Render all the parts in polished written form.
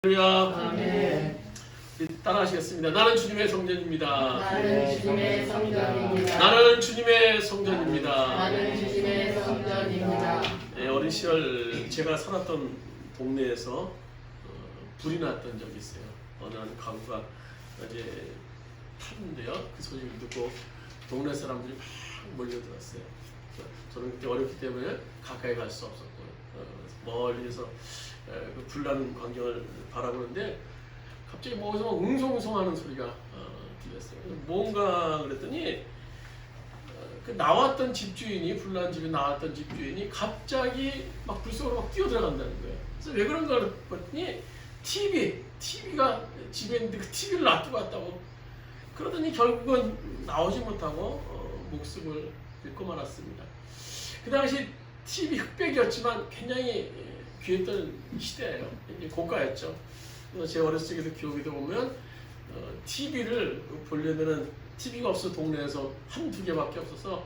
할렐루야. 아멘. 따라하시겠습니다. 나는 주님의 성전입니다. 나는 주님의 성전입니다. 나는 주님의 성전입니다. 나는 주님의 성전입니다. 네, 어린 시절 제가 살았던 동네에서 불이 났던 적이 있어요. 어느 한 가구가 이제 탔는데요. 그 소리를 듣고 동네 사람들이 막 몰려들었어요. 저는 그때 어렸기 때문에 가까이 갈 수 없었고 멀리서 그 불나는 광경을 바라보는데 갑자기 어디서 웅성웅성하는 소리가 들렸어요. 뭔가 그랬더니 그 나왔던 집주인이 불난 집에 나왔던 집주인이 갑자기 막 불 속으로 막 뛰어들어간다는 거예요. 그래서 왜 그런가 그랬더니 TV가 집에 있는데 그 TV를 놔두고 왔다고. 그러더니 결국은 나오지 못하고 목숨을 잃고 말았습니다. 그 당시 TV 흑백이었지만 굉장히 귀했던 시대예요. 고가였죠. 그래서 제 어렸을 적에도 기억이 보면 TV를 보려면은 TV가 없어 동네에서 한두 개밖에 없어서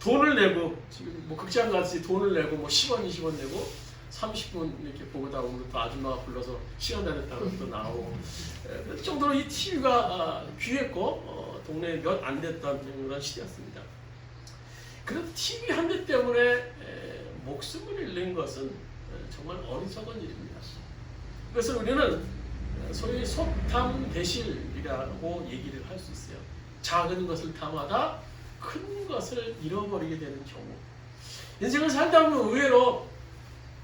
돈을 내고 지금 뭐 극장 같이 돈을 내고 뭐 10원, 20원 내고 30분 이렇게 보고다 보면 또 아줌마가 불러서 시간 다 됐다고 또 나오고 그 정도로 이 TV가 귀했고 동네에 몇 안 됐던 그런 시대였습니다. 그래도 TV 한 대 때문에 목숨을 잃는 것은 정말 어리석은 일입니다. 그래서 우리는 소위 속탐대실이라고 얘기를 할 수 있어요. 작은 것을 탐하다 큰 것을 잃어버리게 되는 경우. 인생을 살다 보면 의외로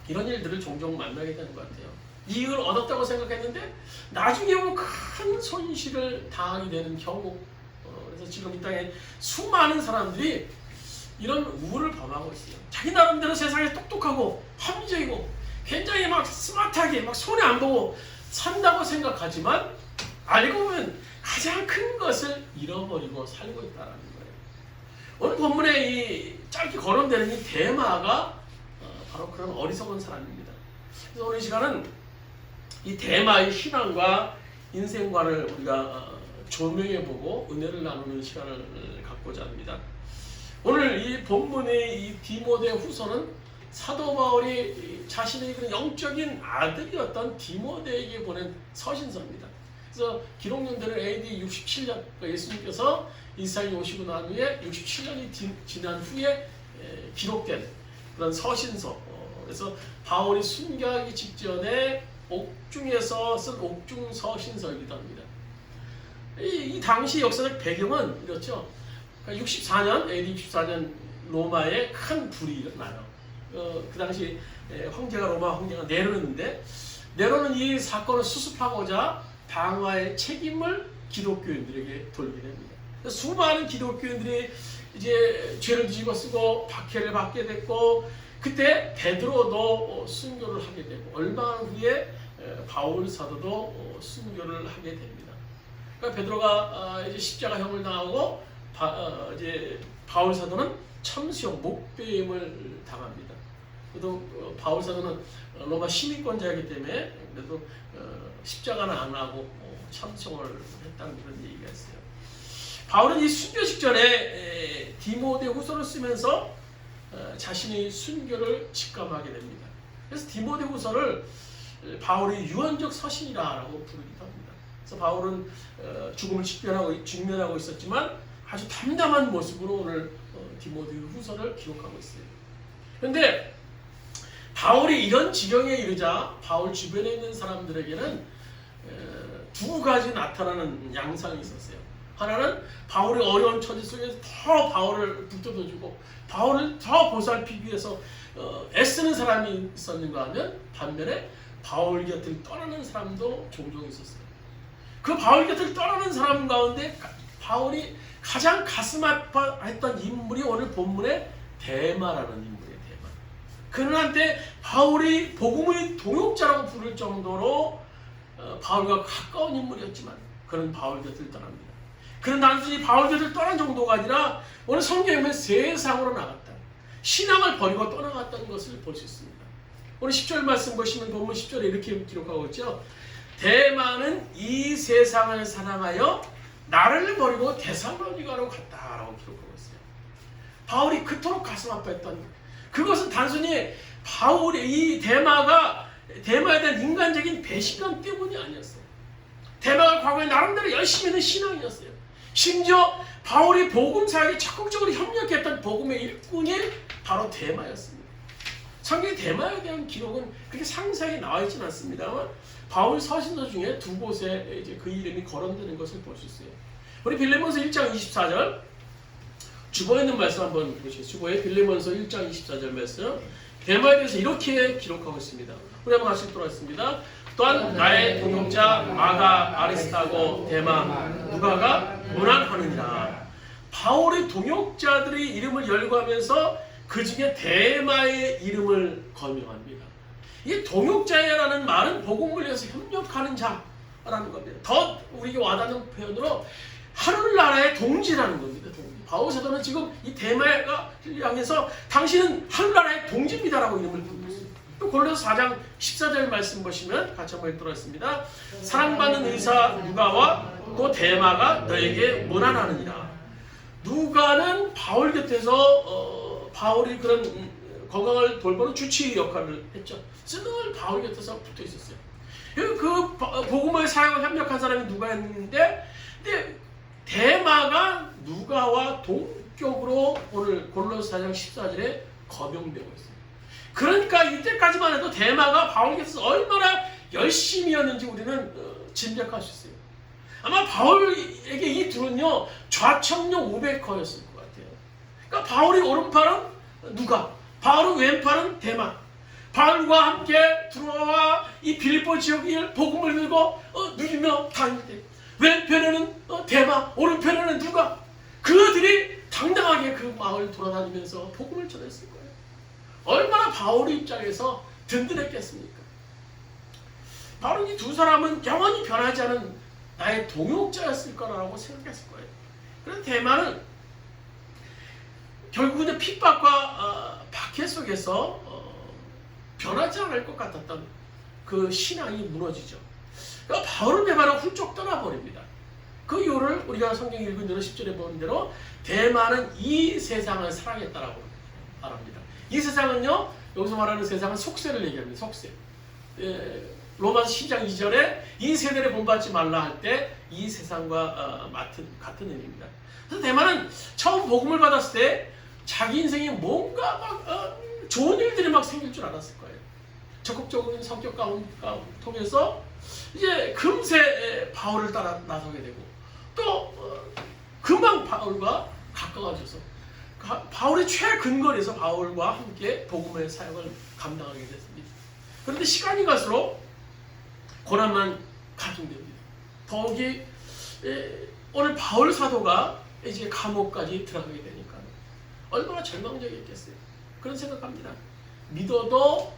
이런 일들을 종종 만나게 되는 것 같아요. 이익을 얻었다고 생각했는데 나중에 보면 큰 손실을 당하게 되는 경우. 그래서 지금 이 땅에 수많은 사람들이 이런 우울을 범하고 있어요. 자기 나름대로 세상에 똑똑하고 합리적이고 굉장히 막 스마트하게 막 손에 안 보고 산다고 생각하지만 알고 보면 가장 큰 것을 잃어버리고 살고 있다는 거예요. 오늘 본문에 이 짧게 거론되는 이 데마가 바로 그런 어리석은 사람입니다. 그래서 오늘 이 시간은 이 데마의 신앙과 인생관을 우리가 조명해보고 은혜를 나누는 시간을 갖고자 합니다. 오늘 이 본문의 이 디모데 후서는 사도 바울이 자신의 그런 영적인 아들이었던 디모데에게 보낸 서신서입니다. 그래서 기록년대는 AD 67년, 예수님께서 이 세상에 오시고 난 후에 67년이 지난 후에 기록된 그런 서신서. 그래서 바울이 순교하기 직전에 옥중에서 쓴 옥중 서신서이기도 합니다. 이 당시 역사적 배경은 이렇죠. 64년, AD 64년 로마에 큰 불이 일어나요. 그 당시 로마 황제가 네로였는데 네로는 이 사건을 수습하고자 방화의 책임을 기독교인들에게 돌리게 됩니다. 수많은 기독교인들이 이제 죄를 뒤집어 쓰고 박해를 받게 됐고 그때 베드로도 순교를 하게 되고 얼마 후에 바울 사도도 순교를 하게 됩니다. 그러니까 베드로가 이제 십자가형을 당하고 이제 바울 사도는 참수형 목배임을 당합니다. 그래도 바울 사도는 로마 시민권자이기 때문에 그래도 십자가는 안 하고 참수형을 했다는 그런 얘기가 있어요. 바울은 이 순교 직전에 디모데 후서를 쓰면서 자신의 순교를 직감하게 됩니다. 그래서 디모데 후서를 바울의 유언적 서신이라고 부르기도 합니다. 그래서 바울은 죽음을 직면하고 있었지만 아주 담담한 모습으로 오늘 디모데 후서를 기록하고 있어요. 그런데 바울이 이런 지경에 이르자 바울 주변에 있는 사람들에게는 두 가지 나타나는 양상이 있었어요. 하나는 바울이 어려운 처지 속에서 더 바울을 붙들어주고 바울을 더 보살피기 위해서 애쓰는 사람이 있었는가 하면 반면에 바울 곁을 떠나는 사람도 종종 있었어요. 그 바울 곁을 떠나는 사람 가운데 바울이 가장 가슴 아파했던 인물이 오늘 본문에 데마라는 인물이에요. 데마. 그는 한때 바울이 복음의 동역자라고 부를 정도로 바울과 가까운 인물이었지만 그는 바울 곁을 떠납니다. 그는 단순히 바울 곁을 떠난 정도가 아니라 오늘 성경에 보면 세상으로 나갔다. 신앙을 버리고 떠나갔다는 것을 볼 수 있습니다. 오늘 10절 말씀 보시면 본문 10절에 이렇게 기록하고 있죠. 데마는 이 세상을 사랑하여 나를 버리고 데살로니가로 갔다라고 기록하고 있어요. 바울이 그토록 가슴 아파했던 그것은 단순히 바울이 이 데마가 대마에 대한 인간적인 배신감 때문이 아니었어요. 대마가 과거에 나름대로 열심히 하는 신앙이었어요. 심지어 바울이 복음 사역에 적극적으로 협력했던 복음의 일꾼이 바로 대마였습니다. 성경에 대마에 대한 기록은 그렇게 상세하게 나와 있지는 않습니다만 바울 서신서 중에 두 곳에 이제 그 이름이 거론되는 것을 볼 수 있어요. 우리 빌레몬서 1장 24절 주보에 있는 말씀 한번 보시겠습니다. 주보에 빌레몬서 1장 24절 말씀 대마에 대해서 이렇게 기록하고 있습니다. 우리 한번 같이 돌아왔습니다. 또한 나의 동역자 마가 아리스타고 대마 누가가 문안하느니라. 바울의 동역자들의 이름을 열거하면서 그 중에 대마의 이름을 거명합니다. 이 동역자라는 말은 복음을 위해서 협력하는 자라는 겁니다. 더 우리에게 와닿는 표현으로 하늘나라의 동지라는 겁니다. 동지. 바울 사도는 지금 이 대마를 향해서 당신은 하늘나라의 동지입니다라고 이름을 부르고 있습니다. 또 골로새 4장 14절 말씀 보시면 같이 한번 읽도록 하겠습니다. 사랑받는 의사 누가와 또 대마가 너에게 문안하느니라. 누가는 바울 곁에서 바울이 그런 건강을 돌보는 주치의 역할을 했죠. 늘 바울 곁에서 붙어 있었어요. 그 복음의 사역을 협력한 사람이 누가였는데, 근데 대마가 누가와 동격으로 오늘 골로새 4장 14절에 거명되고 있어요. 그러니까 이때까지만 해도 대마가 바울 곁에서 얼마나 열심히였는지 우리는 짐작할 수 있어요. 아마 바울에게 이 둘은요 좌청룡 500허였을 것 같아요. 그러니까 바울이 오른팔은 누가, 바울은 왼팔은 대마. 바울과 함께 들어와 이 빌립보 지역에 복음을 들고 누리며 다닐 때 왼편에는 대마, 오른편에는 누가. 그들이 당당하게 그 마을 돌아다니면서 복음을 전했을 거예요. 얼마나 바울의 입장에서 든든했겠습니까? 바울은 이 두 사람은 영원히 변하지 않은 나의 동역자였을 거라고 생각했을 거예요. 그런데 대마는 결국은 핍박과 박해 속에서 변하지 않을 것 같았던 그 신앙이 무너지죠. 그러니까 바울은 대마는 훌쩍 떠나버립니다. 그 이유를 우리가 성경 읽은 대로 10절에 보는 대로 대마는 이 세상을 사랑했다라고 말합니다. 이 세상은요, 여기서 말하는 세상은 속세를 얘기합니다. 속세. 로마서 10장 2절에 이 세대를 본받지 말라 할 때 이 세상과 같은 의미입니다. 그래서 대마는 처음 복음을 받았을 때 자기 인생에 뭔가 막 좋은 일들이 막 생길 줄 알았을 거예요. 적극적인 성격 통해서 이제 금세 바울을 따라 나서게 되고 또 금방 바울과 가까워져서 바울의 최근거리에서 바울과 함께 복음의 사역을 감당하게 됐습니다. 그런데 시간이 갈수록 고난만 가중됩니다. 더욱이 오늘 바울 사도가 이제 감옥까지 들어가게 되니까 얼마나 절망적이었겠어요. 그런 생각합니다. 믿어도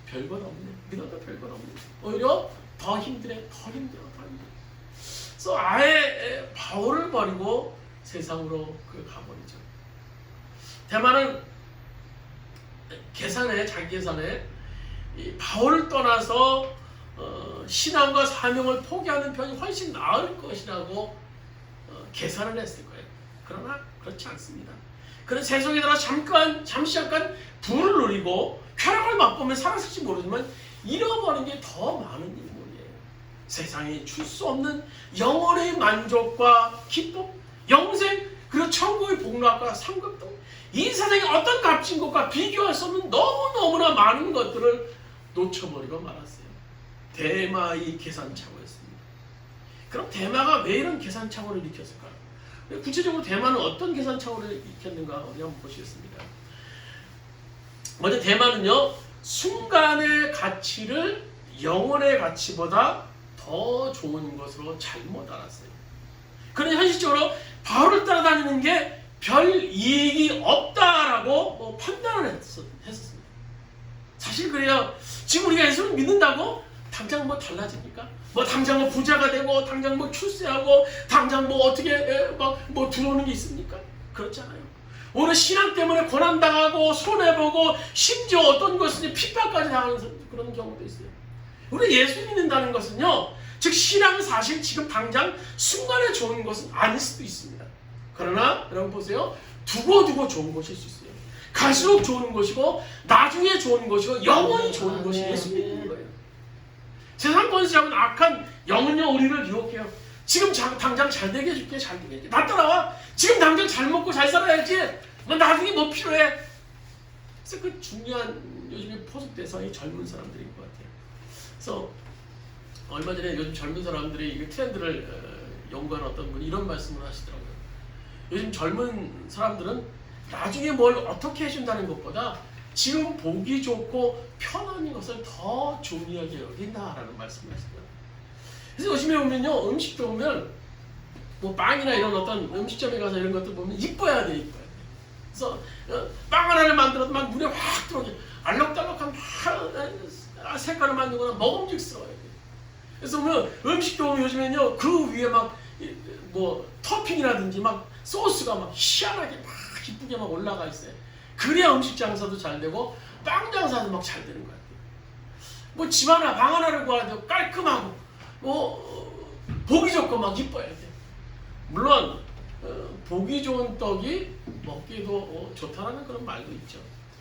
별건 없네. 믿어도 별건 없네. 오히려 더 힘들어. 그래서 아예 바울을 버리고 세상으로 가버리죠. 대마는 자기 계산에 바울을 떠나서 신앙과 사명을 포기하는 편이 훨씬 나을 것이라고 계산을 했을 거예요. 그러나 그렇지 않습니다. 그는 세속에 들어 잠시 부를 누리고 쾌락을 맛보면 살았을지 모르지만 잃어버린 게 더 많은 인물이에요. 세상에 줄 수 없는 영혼의 만족과 기쁨, 영생, 그리고 천국의 복락과 상급 등 이 세상에 어떤 값진 것과 비교할 수 없는 너무너무나 많은 것들을 놓쳐버리고 말았어요. 대마의 계산착오였습니다. 그럼 대마가 왜 이런 계산착오를 일으켰을까요? 구체적으로 대마는 어떤 계산착오를 일으켰는가 우리 한번 보시겠습니다. 먼저 대마는요, 순간의 가치를 영혼의 가치보다 더 좋은 것으로 잘못 알았어요. 그런데 현실적으로 바울을 따라다니는 게 별 이익이 없다라고 판단을 했었습니다. 사실 그래요. 지금 우리가 예수를 믿는다고 당장 뭐 달라집니까? 뭐 당장 뭐 부자가 되고 당장 뭐 출세하고 당장 뭐 어떻게 뭐 들어오는 게 있습니까? 그렇잖아요. 오늘 신앙 때문에 고난당하고 손해보고 심지어 어떤 것은 핍박까지 당하는 그런 경우도 있어요. 우리 예수 믿는다는 것은요, 즉 신앙은 사실 지금 당장 순간에 좋은 것은 아닐 수도 있습니다. 그러나 여러분 보세요. 두고 좋은 것일 수 있어요. 갈수록 좋은 것이고 나중에 좋은 것이고 영원히 좋은 것이 예수 믿는 거예요. 세상 권세하고는 악한 영은요 우리를 유혹해요. 지금 당장 잘 되게 해줄게, 잘 되게 해줄게. 나 따라와. 지금 당장 잘 먹고 잘 살아야지. 너 나중에 뭐 필요해? 그래서 그 중요한 요즘에 포섭 대상이 젊은 사람들인 것 같아요. 그래서 얼마 전에 요즘 젊은 사람들이 이 트렌드를 연구하는 어떤 분이 이런 말씀을 하시더라고요. 요즘 젊은 사람들은 나중에 뭘 어떻게 해준다는 것보다 지금 보기 좋고 편한 것을 더 중요하게 여긴다라는 말씀을 하시더라고요. 그래서 요즘에 보면요, 음식도 보면 뭐 빵이나 이런 어떤 음식점에 가서 이런 것들 보면 이뻐야 돼, 이뻐야 돼. 그래서 빵 하나를 만들어도 막 눈에 확 들어오게 알록달록한 색깔을 만들거나 먹음직스러워야 돼. 그래서 보면 음식도 보면 요즘에는요, 그 위에 막 뭐 토핑이라든지 막 소스가 막 희한하게 막 이쁘게 막 올라가 있어요. 그래야 음식 장사도 잘 되고 빵 장사도 막 잘 되는 것 같아요. 뭐 집 하나 방 하나를 구하도 깔끔하고 뭐 보기 좋고 막 이뻐야 돼. 물론 보기 좋은 떡이 먹기도 좋다라는 그런 말도 있죠.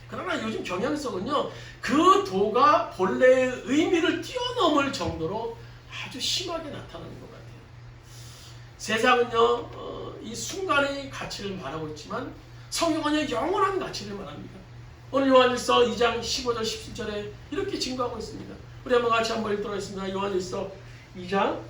그러나 요즘 경향성은요, 그 도가 본래의 의미를 뛰어넘을 정도로 아주 심하게 나타나는 것 같아요. 세상은요, 이 순간의 가치를 말하고 있지만 성경은요, 영원한 가치를 말합니다. 오늘 요한일서 2장 15절 17절에 이렇게 증거하고 있습니다. 우리 한번 같이 한번 읽도록 하겠습니다. 요한일서 2장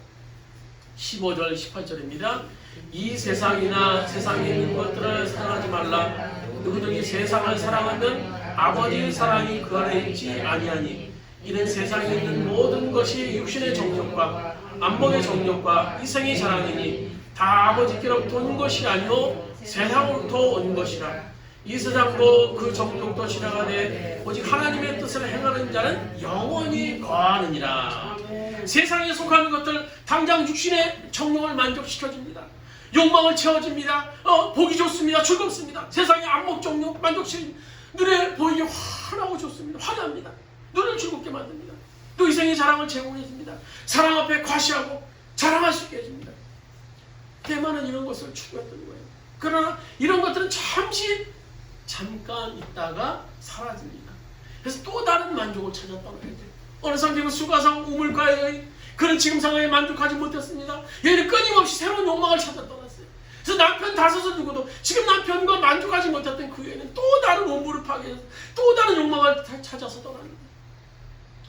15절 18절입니다. 이 세상이나 세상에 있는 것들을 사랑하지 말라. 누구든지 세상을 사랑하면 아버지의 사랑이 그 안에 있지 아니하니 이는 세상에 있는 모든 것이 육신의 정욕과 안목의 정욕과 이생의 자랑이니 다 아버지께로부터 온 것이 아니요 세상으로부터 온 것이라. 이 세상도 그 정욕도 지나가되 오직 하나님의 뜻을 행하는 자는 영원히 거하느니라. 세상에 속하는 것들 당장 육신의 정욕을 만족시켜줍니다. 욕망을 채워줍니다. 보기 좋습니다. 즐겁습니다. 세상의 안목 정욕 만족시 눈에 보이기 환하고 좋습니다. 환합니다. 눈을 즐겁게 만듭니다. 또 이생의 자랑을 제공해줍니다. 사랑 앞에 과시하고 자랑할 수 있게 해줍니다. 대만은 이런 것을 추구했던 거예요. 그러나 이런 것들은 잠깐 있다가 사라집니다. 그래서 또 다른 만족을 찾아 떠나야 돼요. 어느 성경은 수가성 우물가의 여인, 그는 지금 상황에 만족하지 못했습니다. 얘는 끊임없이 새로운 욕망을 찾아 떠났어요. 그래서 남편 다섯을 두고도 지금 남편과 만족하지 못했던 그 여인은 또 다른 우물을 파괴해서 또 다른 욕망을 찾아서 떠납니다.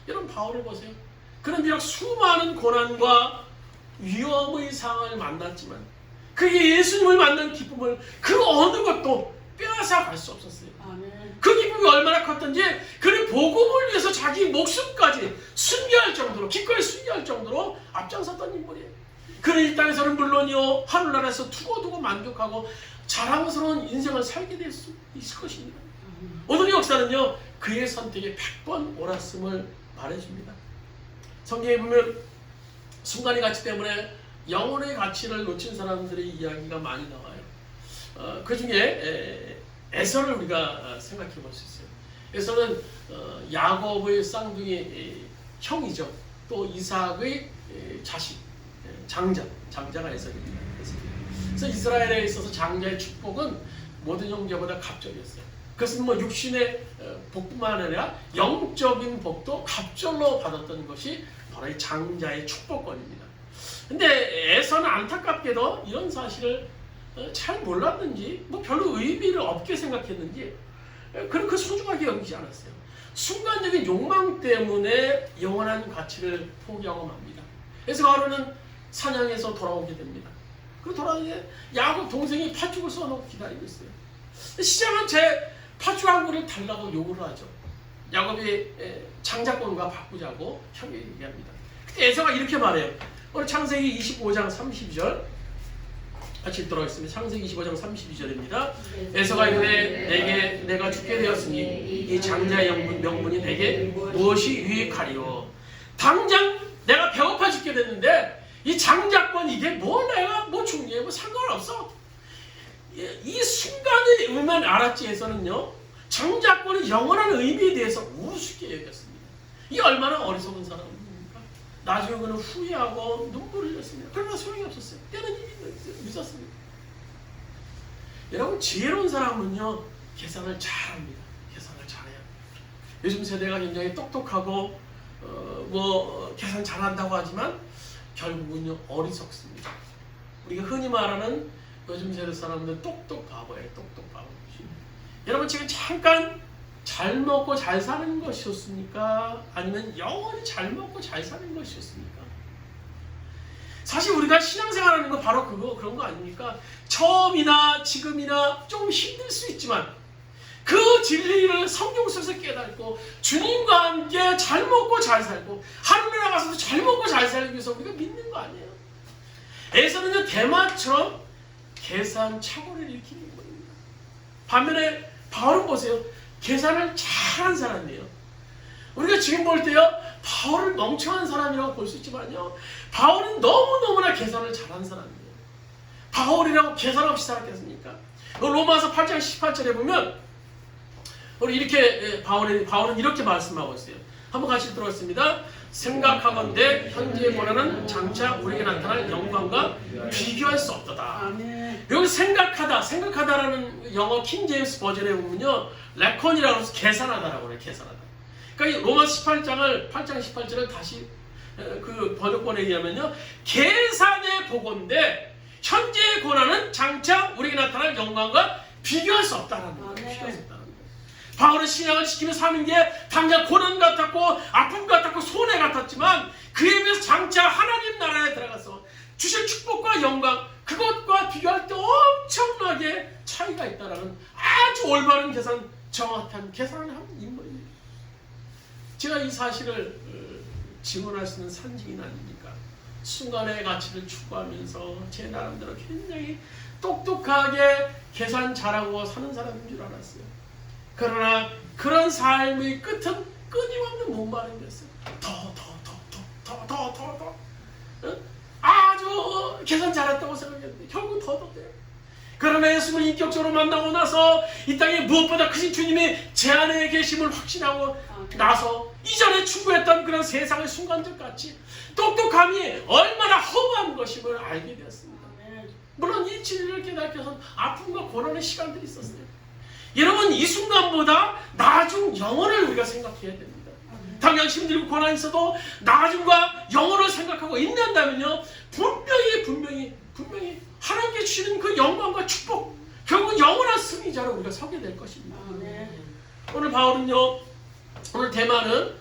여러분 바울을 보세요. 그는 비록 수많은 고난과 위험의 상황을 만났지만 그게 예수님을 만난 기쁨을 그 어느 것도 빼앗아 갈 수 없었어요. 아멘. 그 기쁨이 얼마나 컸던지 그는 복음을 위해서 자기 목숨까지 순교할 정도로 기꺼이 순교할 정도로 앞장섰던 인물이에요. 그는 이 땅에서는 물론이요 하늘나라에서 두고두고 만족하고 자랑스러운 인생을 살게 될 수 있을 것입니다. 오늘의 역사는요 그의 선택에 100번 옳았음을 말해줍니다. 성경에 보면 순간의 가치 때문에 영혼의 가치를 놓친 사람들의 이야기가 많이 나와요. 그 중에 에서를 우리가 생각해 볼 수 있어요. 에서는 야곱의 쌍둥이 형이죠. 또 이삭의 자식, 장자가 에서입니다. 그래서 이스라엘에 있어서 장자의 축복은 모든 형제보다 갑절이었어요. 그것은 뭐 육신의 복뿐만 아니라 영적인 복도 갑절로 받았던 것이 바로 이 장자의 축복권입니다. 근데 에서는 안타깝게도 이런 사실을 잘 몰랐는지 뭐 별로 의미를 없게 생각했는지 그렇게 소중하게 여기지 않았어요. 순간적인 욕망 때문에 영원한 가치를 포기하고 맙니다. 그래서 하루는 사냥해서 돌아오게 됩니다. 그리고 돌아오는데 야곱 동생이 팥죽을 써놓고 기다리고 있어요. 시장은 제 팥죽 한 그릇 달라고 요구를 하죠. 야곱이 장자권과 바꾸자고 형이 얘기합니다. 그때 에서가 이렇게 말해요. 오늘 창세기 25장 32절 같이 읽도록 하겠습니다. 창세기 25장 32절입니다. 에서가 이르되 내가 죽게 되었으니 이 장자의 명분이 내게 무엇이 유익하리요. 당장 내가 배고파 죽게 됐는데 이 장자권 이게 뭐 내가 뭐 중요해 뭐 상관없어. 이 순간의 의미만 알았지 해서는요 장자권의 영원한 의미에 대해서 우습게 여겼습니다. 이 얼마나 어리석은 사람입니까? 나중에 그는 후회하고 눈물을 흘렸습니다. 그러나 소용이 없었어요. 때는 이미 늦었습니다. 여러분 지혜로운 사람은요 계산을 잘합니다. 계산을 잘해요. 요즘 세대가 굉장히 똑똑하고 계산 잘한다고 하지만 결국은요 어리석습니다. 우리가 흔히 말하는 요즘 세대 사람들 똑똑 바보예요. 똑똑 바보. 여러분 지금 잠깐 잘 먹고 잘 사는 것이 좋습니까? 아니면 영원히 잘 먹고 잘 사는 것이 좋습니까? 사실 우리가 신앙생활하는 거 바로 그런 거 아닙니까? 처음이나 지금이나 좀 힘들 수 있지만 그 진리를 성경 속에서 깨닫고 주님과 함께 잘 먹고 잘 살고 하늘에 나가서도 잘 먹고 잘 살기 위해서 우리가 믿는 거 아니에요? 에서는요 대마처럼 계산 착오를 일으키는 겁니다. 반면에 바울은 보세요. 계산을 잘한 사람이에요. 우리가 지금 볼 때요 바울을 멍청한 사람이라고 볼 수 있지만요 바울은 너무너무나 계산을 잘한 사람이에요. 바울이라고 계산 없이 살았겠습니까? 로마서 8장 18절에 보면 우리 이렇게 바울은 이렇게 말씀하고 있어요. 한번 같이 들었습니다. 생각하건대 현재의 고난은 장차 우리에게 나타날 영광과 비교할 수 없도다. 여기 생각하다라는 영어 킹 제임스 버전에 보면요 레콘이라고 해서 계산하다라고 그래요. 계산하다. 그러니까 이 로마서 8장 18절을 다시 그 번역본에 의하면요 계산의 보건대 현재의 고난은 장차 우리에게 나타날 영광과 비교할 수 없다라는 거예요. 비교할 수 없다는 거예요. 바울은 신앙을 지키며 사는 게 당장 고난 같았고 아픔 같았고 손해 같았지만 그에 비해서 장차 하나님 나라에 들어가서 주실 축복과 영광 그것과 비교할 때 엄청나게 차이가 있다라는 아주 올바른 계산, 정확한 계산을 한 인물입니다. 제가 이 사실을 증언할 수 있는 산증인 아닙니까? 순간의 가치를 추구하면서 제 나름대로 굉장히 똑똑하게 계산 잘하고 사는 사람인 줄 알았어요. 그러나 그런 삶의 끝은 끊임없는 목마름이었어요. 더. 아주 계산 잘했다고 생각했는데 결국 더 돼요. 그러나 예수를 인격적으로 만나고 나서 이 땅에 무엇보다 크신 주님이 제 안에 계심을 확신하고 나서 이전에 추구했던 그런 세상의 순간들 같이 똑똑함이 얼마나 허무한 것임을 알게 되었습니다. 물론 이 진리를 깨닫기 위해서는 아픔과 고난의 시간들이 있었어요. 여러분 이 순간보다 나중 영혼을 우리가 생각해야 됩니다. 당장 힘들고 고난이 있어도 나중과 영혼을 생각하고 있는다면요 분명히 하나님께 주시는 그 영광과 축복 결국 영원한 승리자로 우리가 서게 될 것입니다. 오늘 바울은요 오늘 대만은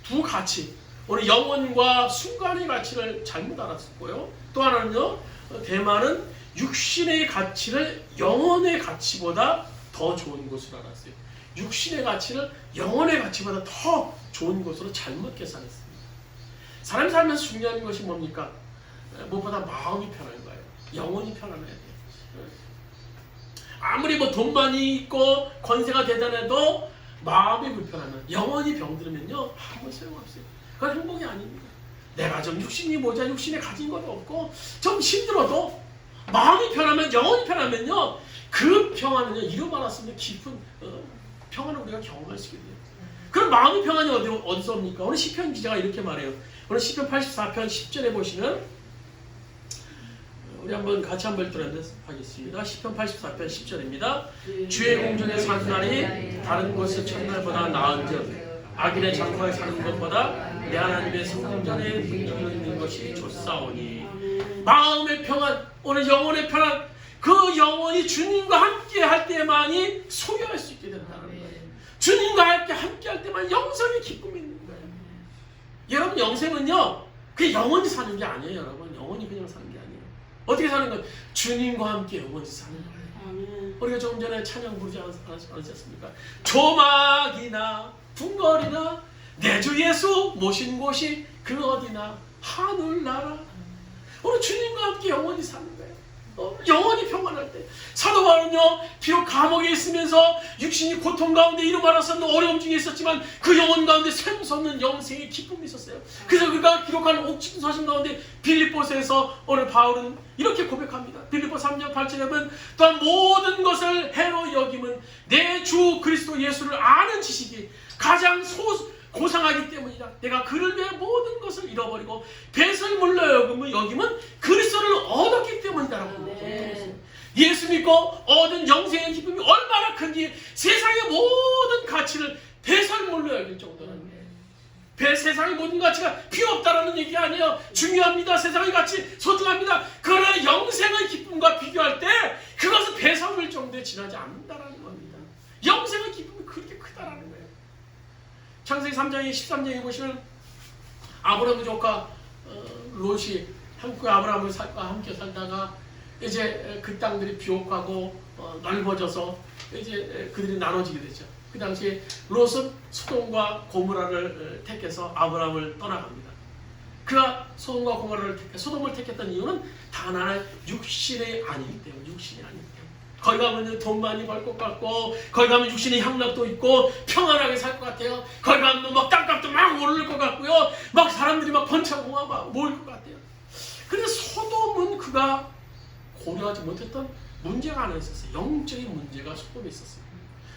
두 가치 오늘 영혼과 순간의 가치를 잘못 알았었고요. 또 하나는요 대만은 육신의 가치를 영혼의 가치보다 더 좋은 것으로 알았어요. 육신의 가치를 영혼의 가치보다 더 좋은 것으로 잘못 계산했습니다. 사람이 살면서 중요한 것이 뭡니까? 무엇보다 마음이 편한 거예요. 영혼이 편안해야 돼요. 아무리 돈 많이 있고 권세가 대단해도 마음이 불편하면 영혼이 병들면요 아무 소용없어요. 그건 행복이 아닙니다. 내가 좀 육신이 모자 육신에 가진 것도 없고 좀 힘들어도 마음이 편하면 영혼이 편하면요 그 평안은요 잃어버렸으면 깊은 평안을 우리가 경험할 수 있게 돼요. 그럼 마음의 평안이 어디서 옵니까? 오늘 시편 기자가 이렇게 말해요. 오늘 시편 84편 10절에 보시면 우리 한번 같이 한번 읽도록 하겠습니다. 시편 84편 10절입니다. 주의 공중에 사는 날이 다른 곳의 첫날보다 나은즉 악인의 장막에 사는 것보다 내 하나님의 성전에 있는 것이 좋사오니. 마음의 평안, 오늘 영혼의 평안, 그 영혼이 주님과 함께 할 때만이 소유할 수 있게 된다는 거예요. 주님과 함께 할 때만 영생의 기쁨이 있는 거예요. 여러분 영생은요 그 영원히 사는 게 아니에요. 여러분 영원히 그냥 사는 게 아니에요. 어떻게 사는 거예요? 주님과 함께 영원히 사는 거예요. 우리가 조금 전에 찬양 부르지 않으셨습니까? 조막이나 궁궐이나 내 주 예수 모신 곳이 그 어디나 하늘나라. 오늘 주님과 함께 영원히 사는 거예요. 영원히 평안할 때. 사도 바울은요 비록 감옥에 있으면서 육신이 고통 가운데 이루 말하서는 어려움 중에 있었지만 그 영혼 가운데 샘솟는 영생의 기쁨이 있었어요. 그래서 그가 기록한 옥중 서신 가운데 빌립보서에서 오늘 바울은 이렇게 고백합니다. 빌립보 3장 8절에 보면 또한 모든 것을 해로 여김은 내 주 그리스도 예수를 아는 지식이 가장 고상하기 때문이다. 내가 그를 위해 모든 것을 잃어버리고 배설 물러 여김은 그리스도를 얻었기 때문이다라고 네. 예수 믿고 얻은 영생의 기쁨이 얼마나 큰지 세상의 모든 가치를 배설물로 여길 정도는 세상의 모든 가치가 필요 없다라는 얘기 아니에요. 중요합니다. 세상의 가치 소중합니다. 그러나 영생의 기쁨과 비교할 때 그것은 배설물 정도에 지나지 않는다라는 겁니다. 영생의 기쁨이 그렇게 크다라는 거예요. 창세기 3장의 13장에 보시면 아브라함의 조카 롯이 한국 아브라함과 함께 살다가 이제 그 땅들이 비옥하고 넓어져서 이제 그들이 나눠지게 되죠. 그 당시에 롯은 소돔과 고모라를 택해서 아브라함을 떠나갑니다. 그가 소돔을 택했던 이유는 단 하나의 육신의 아니기 때문에, 육신이 아니기 때문에. 거기 가면 돈 많이 벌 것 같고, 거기 가면 육신의 향락도 있고 평안하게 살 것 같아요. 거기 가면 막 땅값도 막 오를 것 같고요, 막 사람들이 막 번창호가 막 모일 것 같아요. 그런데 소돔은 그가 고려하지 못했던 문제가 하나 있었어요. 영적인 문제가 소돔에 있었어요.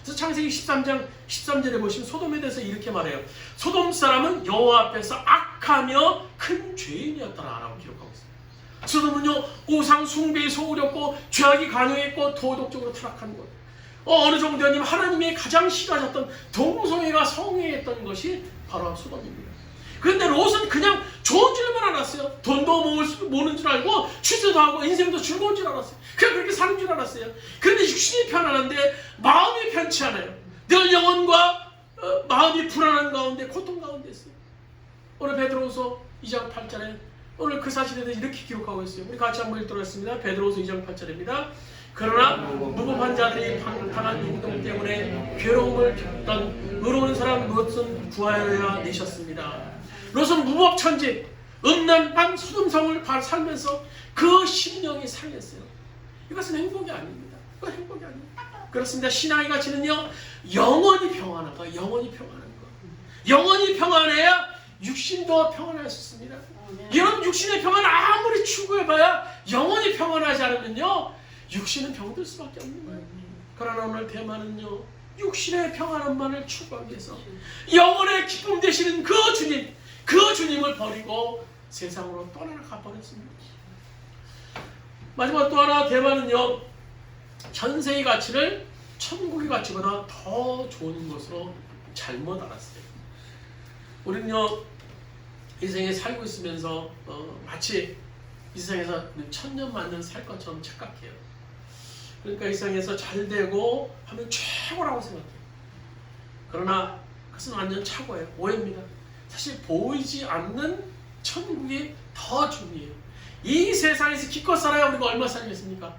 그래서 창세기 13장 13절에 보시면 소돔에 대해서 이렇게 말해요. 소돔 사람은 여호와 앞에서 악하며 큰 죄인이었다라고 기록하고 있어요. 소돔은요, 우상 숭배에 소홀했고 죄악이 강요했고 도덕적으로 타락한 것. 어느 정도냐면 하나님이 가장 싫어하셨던 동성애가 성행했던 것이 바로 소돔입니다. 그런데 롯은 그냥 좋은 줄만 알았어요. 돈도 모는 줄 알고 취소도 하고 인생도 즐거운 줄 알았어요. 그냥 그렇게 사는 줄 알았어요. 그런데 육신이 편안한데 마음이 편치 않아요. 늘 영혼과 마음이 불안한 가운데, 고통 가운데 있어요. 오늘 베드로후서 2장 8절에 오늘 그 사실에 대해서 이렇게 기록하고 있어요. 우리 같이 한번 읽도록 하겠습니다. 베드로후서 2장 8절입니다. 그러나 무고한 자들이 방탕한 행동 때문에 괴로움을 겪던 의로운 사람 롯은 구하여야 내셨습니다. 롯은 무법천지, 음란한 소돔성을 살면서 그 심령이 상했어요. 이것은 행복이 아닙니다. 이건 행복이 아닙니다. 그렇습니다. 신앙의 가치는요, 영원히 평안한 거, 영원히 평안한 거. 영원히 평안해야 육신도 평안할 수 있습니다. 이런 육신의 평안 아무리 추구해봐야 영원히 평안하지 않으면요, 육신은 병들 수밖에 없는 거예요. 그러나 오늘 대만은요, 육신의 평안함만을 추구하기 위해서 영원의 기쁨 되시는 그 주님을 버리고 세상으로 떠나가 버렸습니다. 마지막 또 하나, 대만은요, 현세의 가치를 천국의 가치보다 더 좋은 것으로 잘못 알았어요. 우리는요, 이 세상에 살고 있으면서 마치 이 세상에서 천년 만년 살 것처럼 착각해요. 그러니까 이 세상에서 잘 되고 하면 최고라고 생각해요. 그러나 그것은 완전 착오예요. 오해입니다. 사실 보이지 않는 천국이 더 중요해요. 이 세상에서 기껏 살아야 우리가 얼마 살겠습니까?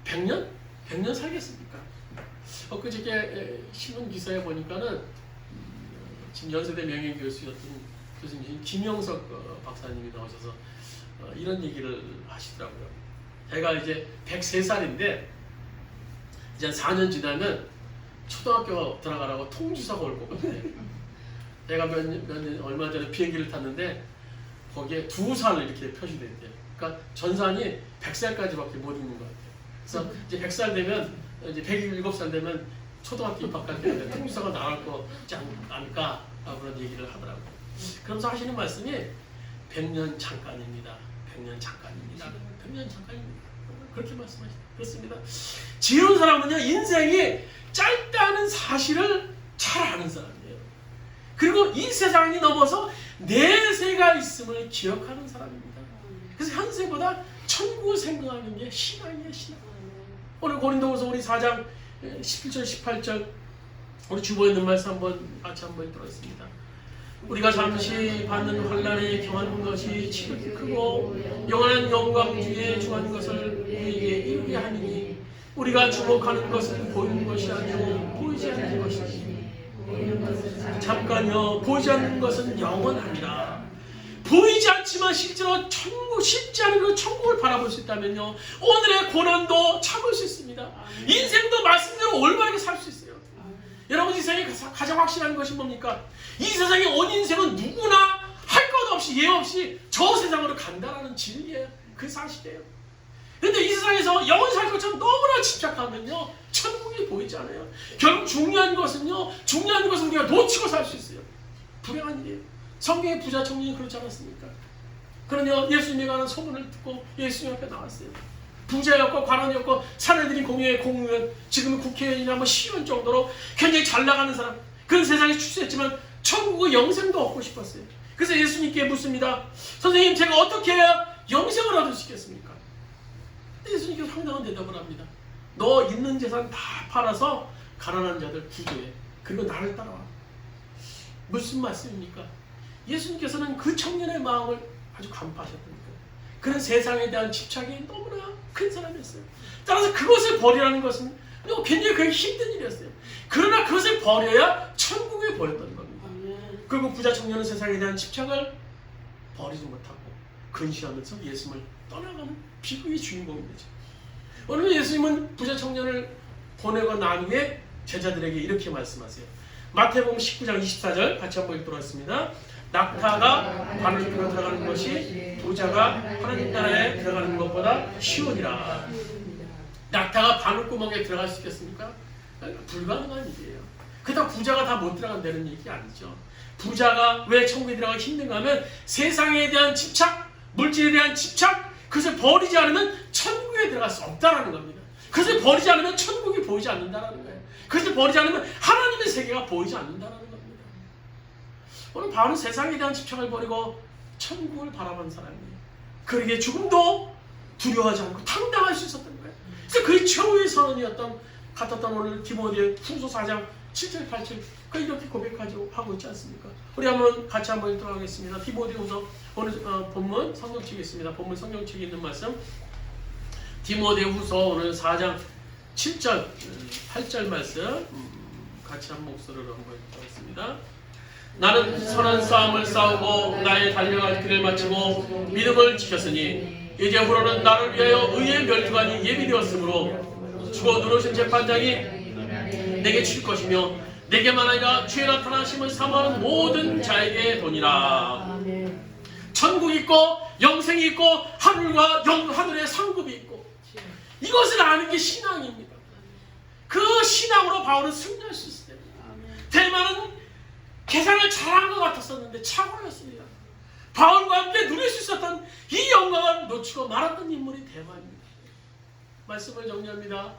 100년? 100년 살겠습니까? 엊그저께 신문 기사에 보니까는 지금 연세대 명예교수였던 교수님 김영석 박사님이 나오셔서 이런 얘기를 하시더라고요. 제가 이제 103살인데 이제 4년 지나면 초등학교 들어가라고 통지서가 올 거거든요. 제가 얼마 전에 비행기를 탔는데 거기에 2살 이렇게 표시돼 있대요. 그러니까 전산이 100살까지밖에 못 있는 것 같아요. 그래서 이제 100살 되면, 이제 107살 되면 초등학교 입학할 때 통지서가 나올 거지 않을까 그런 얘기를 하더라고요. 그러면서 하시는 말씀이 100년 잠깐입니다. 100년 잠깐입니다. 100년 잠깐입니다. 그렇게 말씀하시죠. 그렇습니다. 지혜로운 사람은요, 인생이 짧다는 사실을 잘 아는 사람이에요. 그리고 이 세상이 넘어서 내세가 있음을 기억하는 사람입니다. 그래서 현세보다 천국을 생각하는 게 신앙이에요, 신앙. 오늘 고린도후서 우리 4장 17절 18절 우리 주보에 있는 말씀 같이 한번 들었습니다. 우리가 잠시 받는 환난에 경한 것이 지극히 크고 영원한 영광 중에 중한 것을 우리에게 이루게 하느니 우리가 주목하는 것은 보이는 것이 아니고 보이지 않는 것이니 잠깐요, 보이지 않는 것은 영원하니라. 보이지 않지만 실제로 천국, 쉽지 않은 그 천국을 바라볼 수 있다면요, 오늘의 고난도 참을 수 있습니다. 인생도 말씀대로 올바르게 살 수 있어요. 여러분, 이 세상에 가장 확실한 것이 뭡니까? 이 세상에 온 인생은 누구나 할 것 없이 예 없이 저 세상으로 간다라는 진리예요. 그 사실이에요. 그런데 이 세상에서 영원히 살 것처럼 너무나 집착하면요, 천국이 보이지 않아요. 결국 중요한 것은 우리가 놓치고 살 수 있어요. 불행한 일이에요. 성경의 부자 청년이 그렇지 않았습니까? 그러냐, 예수님에 관한 소문을 듣고 예수님 앞에 나왔어요. 부자였고 관원이었고 사내들이 공유한 지금은 국회의원이나 시의원 정도로 굉장히 잘 나가는 사람. 그런 세상에 출세했지만 천국의 영생도 얻고 싶었어요. 그래서 예수님께 묻습니다. 선생님, 제가 어떻게 해야 영생을 얻을 수 있겠습니까? 예수님께서 황당한 대답을 합니다. 너 있는 재산 다 팔아서 가난한 자들 구조해. 그리고 나를 따라와. 무슨 말씀입니까? 예수님께서는 그 청년의 마음을 아주 간파하셨던 거예요. 그는 세상에 대한 집착이 너무나 큰 사람이었어요. 따라서 그것을 버리라는 것은 굉장히 그게 힘든 일이었어요. 그러나 그것을 버려야 천국에 버렸던 겁니다. 그리고 부자 청년은 세상에 대한 집착을 버리지 못하고 근시하면서 예수님을 떠나가는 비극의 주인공인 거죠. 오늘 예수님은 부자 청년을 보내고 난 후에 제자들에게 이렇게 말씀하세요. 마태복음 19장 24절 같이 한번 읽도록 하겠습니다. 낙타가 바늘 뚫어 들어가는 것이 부자가 하나님 나라에 들어가는 것보다 쉬우니라. 낙타가 바늘구멍에 들어갈 수 있겠습니까? 불가능한 일이에요. 그렇다고 부자가 다 못 들어간다는 얘기 아니죠. 부자가 왜 천국에 들어가기 힘든가 하면 세상에 대한 집착, 물질에 대한 집착, 그것을 버리지 않으면 천국에 들어갈 수 없다는 겁니다. 그것을 버리지 않으면 천국이 보이지 않는다는 거예요. 그것을 버리지 않으면 하나님의 세계가 보이지 않는다는 겁니다. 오늘 바울은 세상에 대한 집착을 버리고 천국을 바라본 사람이에요. 그러기에 죽음도 두려워하지 않고 당당할 수 있었던 거예요. 그래서 그의 최후의 선언이었던 같았던 오늘 디모데 후서 4장 7절 8절 그 이렇게 고백하고 있지 않습니까? 우리 한번 같이 한번 읽도록 하겠습니다. 디모데 후서 오늘 본문 성경책에 있습니다. 본문 성경책에 있는 말씀 디모데 후서 오늘 4장 7절 8절 말씀 같이 한 목소리로 한번 읽도록 하겠습니다. 나는 선한 싸움을 싸우고 나의 달려갈 길을 마치고 믿음을 지켰으니 이제부로는 나를 위하여 의의 멸관이 예비되었으므로 죽어 누르신 재판장이 내게 칠 것이며 내게만 아니라 주의 나타나심을 사모하는 모든 자에게 도니라. 천국이 있고 영생이 있고 하늘과 하늘의 상급이 있고 이것을 아는 게 신앙입니다. 그 신앙으로 바울은 승리할 수 있어요. 대만은 계산을 잘한 것 같았었는데 착오였습니다. 바울과 함께 누릴 수 있었던 이 영광을 놓치고 말았던 인물이 대만입니다. 말씀을 정리합니다.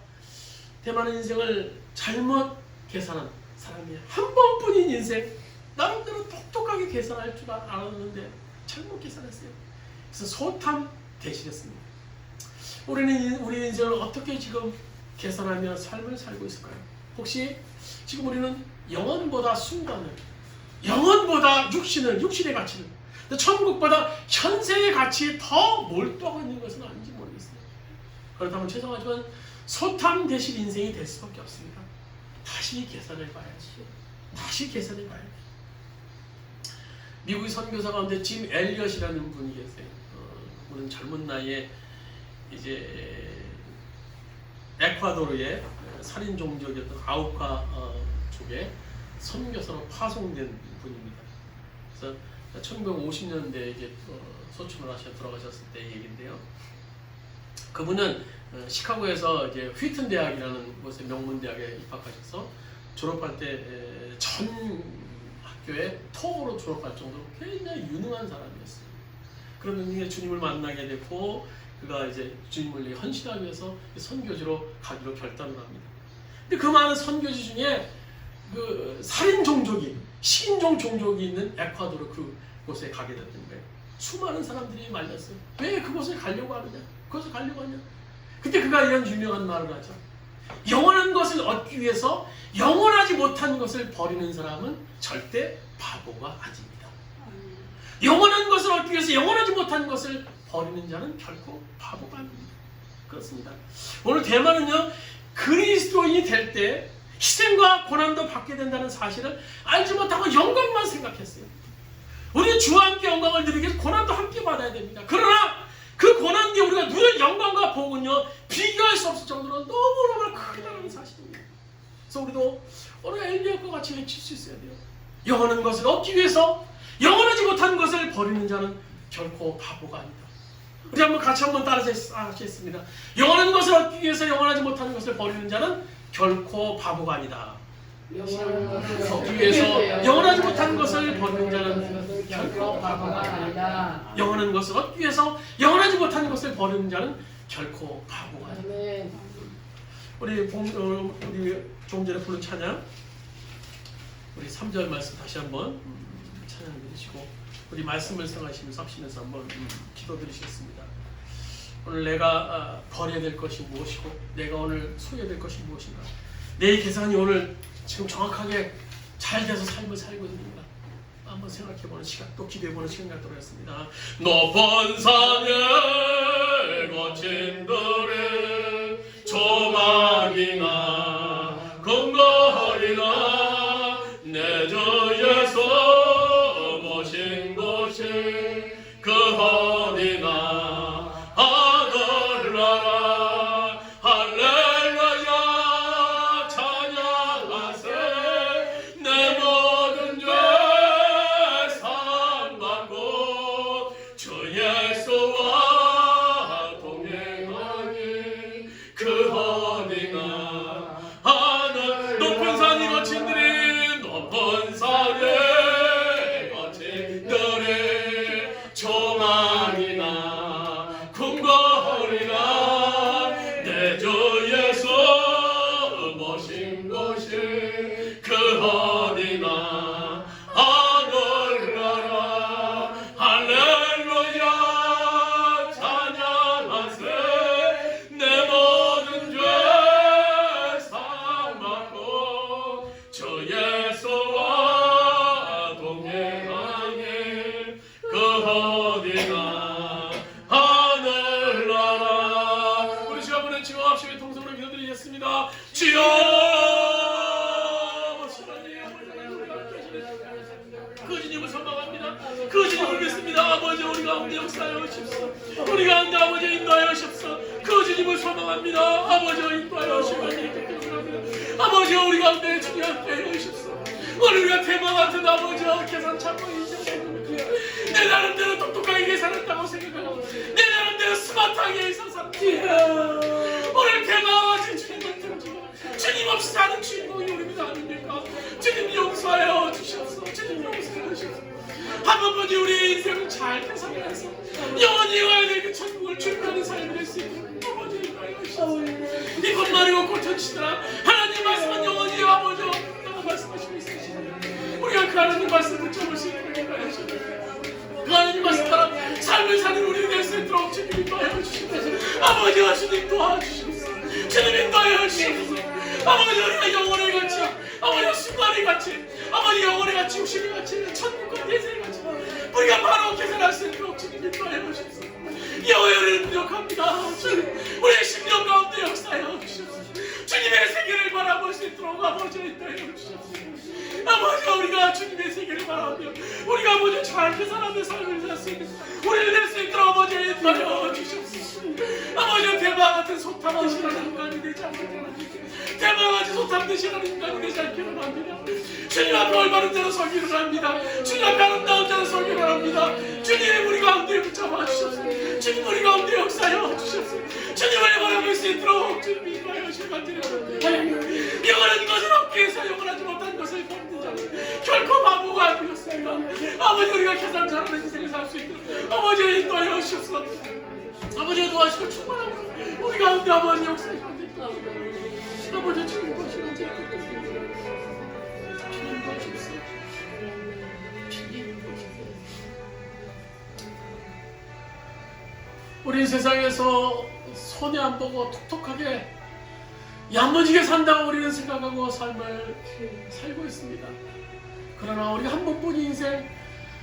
대만은 인생을 잘못 계산한 사람이에요. 한 번뿐인 인생 나름대로 똑똑하게 계산할 줄 알았는데 잘못 계산했어요. 그래서 소탐 대신했습니다. 우리는 우리 인생을 어떻게 지금 계산하며 삶을 살고 있을까요? 혹시 지금 우리는 영혼보다 순간을, 영혼보다 육신의 가치를, 천국보다 현세의 가치에 더 몰두하고 있는 것은 아닌지 모르겠어요. 그렇다면 죄송하지만 소탐 대신 인생이 될 수밖에 없습니다. 다시 계산해 봐야지. 다시 계산해 봐야지. 미국의 선교사 가운데 짐 엘리엇이라는 분이 계세요. 그는 젊은 나이에 이제 에콰도르의 살인 종족이었던 아우카 쪽에 선교사로 파송된 분입니다. 그래서 1950년대에 이제 소천을 하셔 돌아가셨을 때 얘기인데요. 그분은 시카고에서 이제 휘튼 대학이라는 곳의 명문 대학에 입학하셔서 졸업할 때 전 학교에 톱으로 졸업할 정도로 굉장히 유능한 사람이었어요. 그러면 주님을 만나게 됐고 그가 이제 주님을 위해 헌신하기 위해서 선교지로 가기로 결단을 합니다. 근데 그 많은 선교지 중에 그 살인 종족이, 식인종 종족이 있는 에콰도르 그곳에 가게 됐던 거예요. 수많은 사람들이 말렸어요. 왜 그곳을 가려고 하느냐? 그곳을 가려고 하냐? 그때 그가 이런 유명한 말을 하죠. 영원한 것을 얻기 위해서 영원하지 못한 것을 버리는 사람은 절대 바보가 아닙니다. 영원한 것을 얻기 위해서 영원하지 못한 것을 버리는 자는 결코 바보가 아닙니다. 그렇습니다. 오늘 대만은요, 그리스도인이 될 때 희생과 고난도 받게 된다는 사실을 알지 못하고 영광만 생각했어요. 우리는 주와 함께 영광을 누리기 위해서 고난도 함께 받아야 됩니다. 그러나 그 고난 뒤에 우리가 누릴 영광과 복은요, 비교할 수 없을 정도로 너무너무 크다는 사실입니다. 그래서 우리도 오늘 엘리엇과 같이 외칠 수 있어야 돼요. 영원한 것을 얻기 위해서 영원하지 못한 것을 버리는 자는 결코 바보가 아니다. 우리 한번 같이 한번 따라하겠습니다. 영원한 것을 얻기 위해서 영원하지 못한 것을 버리는 자는 결코 바보가 아니다. 얻기 위해서 영원하지 못한 것을 버리는 자는 결코 바보가 아니다. 영원한 것을 얻기 위해서 영원하지 못한 것을 버리는 자는 결코 바보가 아니다. 우리 조금 전에 부른 찬양 우리 3절 말씀 다시 한번 찬양 드리시고 우리 말씀을 생각하시면서 합시면서 한번 기도 드리시겠습니다. 오늘 내가 버려야 될 것이 무엇이고 내가 오늘 소유해야 될 것이 무엇인가, 내 계산이 오늘 지금 정확하게 잘 돼서 삶을 살고 있는가 한번 생각해보는 시간, 또 기도해보는 시간 갖도록 하겠습니다. 높은 산에 거친 들은 조막이나 궁궐이나 내 주에서 모신 곳이 그 어디나 하늘나라 할렐루야 찬양하세. 내 모든 죄 사함받고 주 예수와 동행하니 그 어디나 하늘. 높은 산이 거친 들이 높은 산에 거친 들이 조망이나 궁궐이나 내 주 예수 모신 곳이 그 어디나 하늘나라 할렐루야 찬양하세. 내 모든 죄 사함받고 주 예수와 동행하니 그 어디나 하늘나라. 우리 주 앞에 지금 합심의 통성으로 기도드리겠습니다. 주여, 그 주님을 선망합니다. 그 주님을 믿습니다. 아버지, 우리 가운데 역사하여 주십시오. 우리 가운데 아버지 인도하여 주십시오. 그 주님을 선망합니다. 아버지 인도하여 주십시오. 아버지, 우리 가운데 주님 함께하여 주십시오. 오늘 우리가 대마 같은 아버지 계산 참고 내 나름대로 똑똑하게 계산했다고 생각하고 내 나름대로 스마트하게 살았습니다. 오늘 대마와 같은 주님을 등지고 주님 없이 사는 주인공이 우리가 아닙니까? 주님 용서하여 주시옵소서. 주님 용서하여 주시옵소서. 한 번뿐이 우리의 인생을 잘 계산해서 영원히 가야 될 그 천국을 준비하는 삶이 될 수 있도록 아버지 인도하여 주시옵소서. 이 것만이고 고쳐주시더라. 하나님 말씀은 영원히 아버지 없다고 말씀하시고 있으시니 우리가 그 하나님 말씀 붙잡을 수 있도록 인도하여 주시옵소서. 그 하나님 말씀 따라 삶을 사는 우리 될 수 있도록 주님 인도하여 주시옵소서. 아버지와 주님 도와주시옵소서. 주님 인도하여 주시옵소서. 아버지, 우리가 영혼의 가치, 아버지 순간의 가치, 아버지 영혼의 가치, 육신의 가치, 천국과 대세의 가치, 우리가 바로 계산할 수 있도록 주님 인도하여 주시옵소서. 여호와의 은혜는 부족합니다. 주님, 우리의 심령 가운데 역사하여 주시옵소서. 주님의 세계를 바라볼 수 있도록 아버지 인도하여 주시옵소서. 아버지, 우리가 주님의 세계를 바라보며 우리가 아버지 잘 계산하며 삶을 살 수 있는 우리를 낼 수 있도록 아버지 인도하여 주시옵소서. 아버지, 대마 같은 소탐 되시라는 인간이 되지 않게 대마같이 소탐 되시라는 인간이 되지 않기를 합니다. 주님 앞에 올바른 자로 서기를 합니다. 주님 앞에 아름다운 자로 서기를 합니다. 주님, 우리 가운데 붙잡아 주시옵소서. 주님, 우리 가운데 역사하여 주시옵소서. 주님을 바라볼 수 있도록 주님 인도하여 주시옵소서. 영원한 것을 얻기 위해서 영원하지 못한 것을 받는 자는 결코 바보가 아니었습니다. 아버지, 우리가 계산 잘하는 인생을 살 수 있도록 아버지 인도하여 주시옵소서. 아버지 도와주시고 충만하고 우리 가운데 아버지 역사하여 주시옵소서. 아버지 주님 도와주시고 주님 도와주시옵소서. 주님 도와주시옵소서. 우리 세상에서 손해 안 보고 톡톡하게 야무지게 산다고 우리는 생각하고 삶을 살고 있습니다. 그러나 우리가 한 번뿐인 인생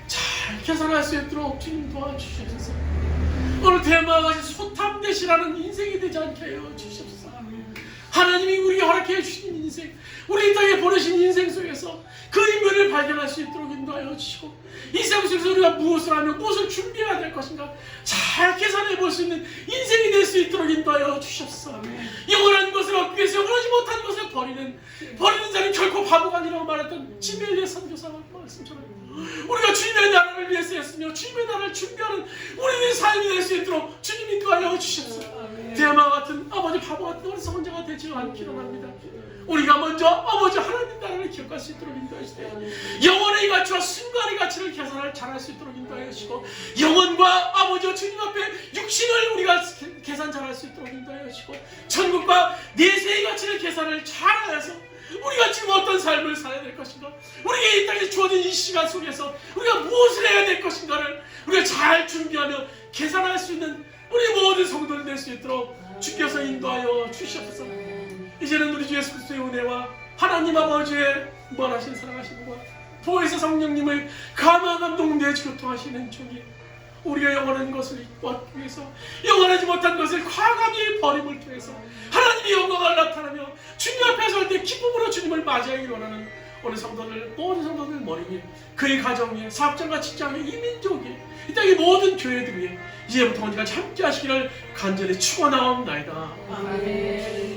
잘 계산할 수 있도록 주님 도와주시옵소서. 오늘 대마와 같이 소탐대시라는 인생이 되지 않게 하여 주시옵소서. 하나님이 우리에게 허락해 주신 인생, 우리 이 땅에 보내신 인생 속에서 그 인물을 발견할 수 있도록 인도하여 주시고 이 세상 속에서 우리가 무엇을 하며 무엇을 준비해야 될 것인가 잘 계산해 볼 수 있는 인생이 될 수 있도록 인도하여 주시옵소서. 영원한 것을 얻기 위해서 영원하지 못한 것을 버리는 자는 결코 바보가 아니라고 말했던 지멜리의 선교사가 말씀처럼 우리가 주님의 나라를 위해서 했으며 주님의 나라를 준비하는 우리의 삶이 될 수 있도록 주님 인도하여 주시옵소서. 대마 같은 아버지 바보 같은 어리석은 자가 되지 않기를 합니다. 우리가 먼저 아버지 하나님 나라를 기억할 수 있도록 인도하시되 영원의 가치와 순간의 가치를 계산할 잘할 수 있도록 인도하시고 영원과 아버지 주님 앞에 육신을 우리가 계산 잘할 수 있도록 인도하시고 천국과 내세의 가치를 계산을 잘해서 우리가 지금 어떤 삶을 살아야 될 것인가, 우리에게 이 땅에 주어진 이 시간 속에서 우리가 무엇을 해야 될 것인가를 우리가 잘 준비하며 계산할 수 있는 우리 모든 성도들 될 수 있도록 주께서 인도하여 주시옵소서. 이제는 우리 주 예수 그리스도의 은혜와 하나님 아버지의 무한하신 사랑하심과 보혜사 성령님의 감화 감동 내주 교통하시는 종이 우리가 영원한 것을 얻기 위해서 영원하지 못한 것을 과감히 버림을 통해서 하나님의 영광을 나타나며 주님 앞에 설 때 기쁨으로 주님을 맞이하기 원하는 오늘 성도들, 모든 성도들 머리 위에, 그의 가정에, 사업장과 직장에, 이 민족에, 이 땅의 모든 교회들 위에 이제부터 언제까지 함께 하시기를 간절히 축원하옵나이다. 아멘.